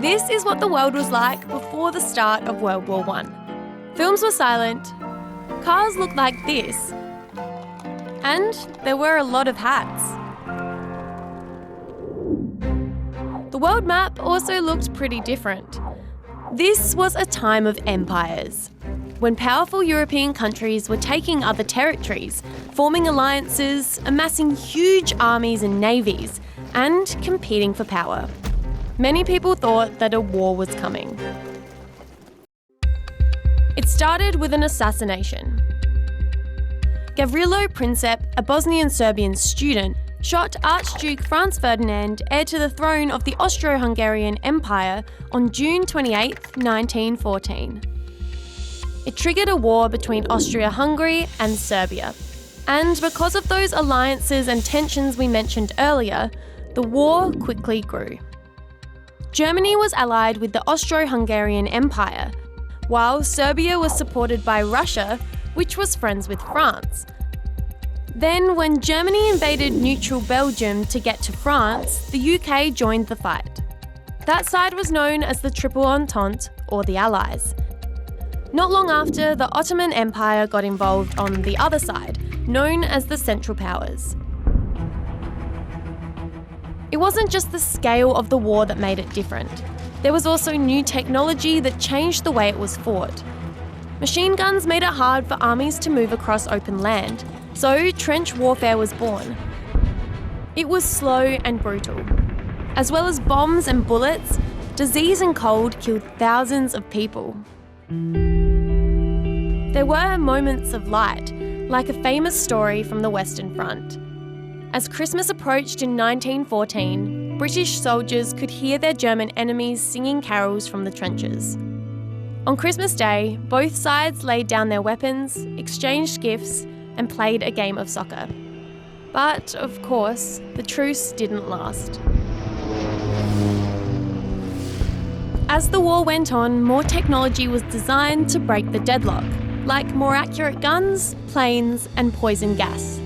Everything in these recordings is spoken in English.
This is what the world was like before the start of World War I. Films were silent, cars looked like this, and there were a lot of hats. The world map also looked pretty different. This was a time of empires, when powerful European countries were taking other territories, forming alliances, amassing huge armies and navies, and competing for power. Many people thought that a war was coming. It started with an assassination. Gavrilo Princip, a Bosnian Serbian student, shot Archduke Franz Ferdinand, heir to the throne of the Austro-Hungarian Empire, on June 28, 1914. It triggered a war between Austria-Hungary and Serbia. And because of those alliances and tensions we mentioned earlier, the war quickly grew. Germany was allied with the Austro-Hungarian Empire, while Serbia was supported by Russia, which was friends with France. Then, when Germany invaded neutral Belgium to get to France, the UK joined the fight. That side was known as the Triple Entente, or the Allies. Not long after, the Ottoman Empire got involved on the other side, known as the Central Powers. It wasn't just the scale of the war that made it different. There was also new technology that changed the way it was fought. Machine guns made it hard for armies to move across open land, so trench warfare was born. It was slow and brutal. As well as bombs and bullets, disease and cold killed thousands of people. There were moments of light, like a famous story from the Western Front. As Christmas approached in 1914, British soldiers could hear their German enemies singing carols from the trenches. On Christmas Day, both sides laid down their weapons, exchanged gifts, and played a game of soccer. But, of course, the truce didn't last. As the war went on, more technology was designed to break the deadlock, like more accurate guns, planes, and poison gas.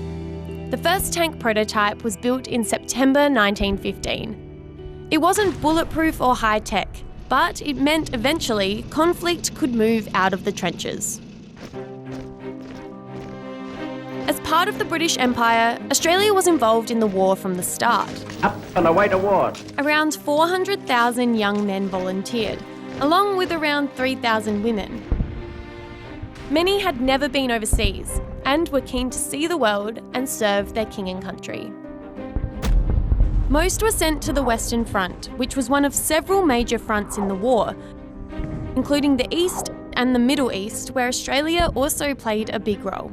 The first tank prototype was built in September 1915. It wasn't bulletproof or high-tech, but it meant eventually conflict could move out of the trenches. As part of the British Empire, Australia was involved in the war from the start. Up and away to war. Around 400,000 young men volunteered, along with around 3,000 women. Many had never been overseas and were keen to see the world and serve their king and country. Most were sent to the Western Front, which was one of several major fronts in the war, including the East and the Middle East, where Australia also played a big role.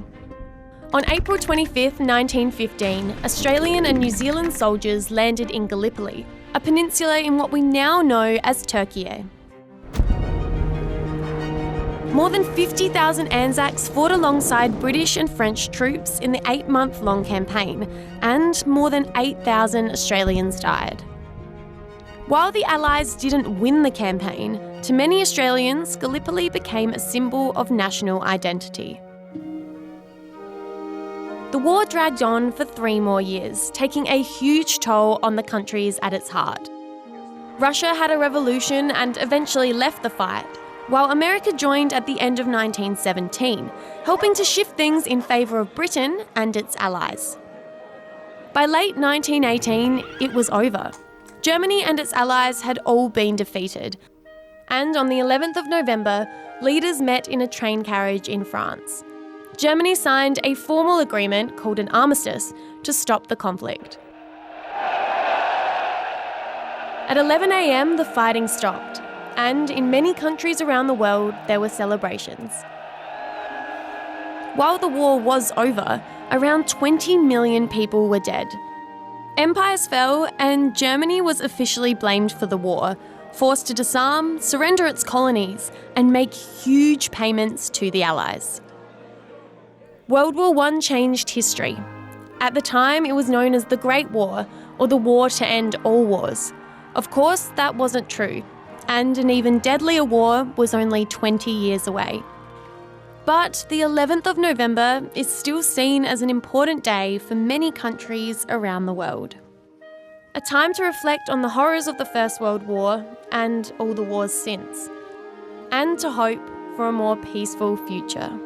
On April 25, 1915, Australian and New Zealand soldiers landed in Gallipoli, a peninsula in what we now know as Turkey. More than 50,000 ANZACs fought alongside British and French troops in the 8-month-long campaign, and more than 8,000 Australians died. While the Allies didn't win the campaign, to many Australians, Gallipoli became a symbol of national identity. The war dragged on for 3 more years, taking a huge toll on the countries at its heart. Russia had a revolution and eventually left the fight, while America joined at the end of 1917, helping to shift things in favour of Britain and its allies. By late 1918, it was over. Germany and its allies had all been defeated, and on the 11th of November, leaders met in a train carriage in France. Germany signed a formal agreement called an Armistice to stop the conflict. At 11 a.m, the fighting stopped, and in many countries around the world, there were celebrations. While the war was over, around 20 million people were dead. Empires fell, and Germany was officially blamed for the war, forced to disarm, surrender its colonies, and make huge payments to the Allies. World War I changed history. At the time, it was known as the Great War, or the war to end all wars. Of course, that wasn't true, and an even deadlier war was only 20 years away. But the 11th of November is still seen as an important day for many countries around the world. A time to reflect on the horrors of the First World War and all the wars since, and to hope for a more peaceful future.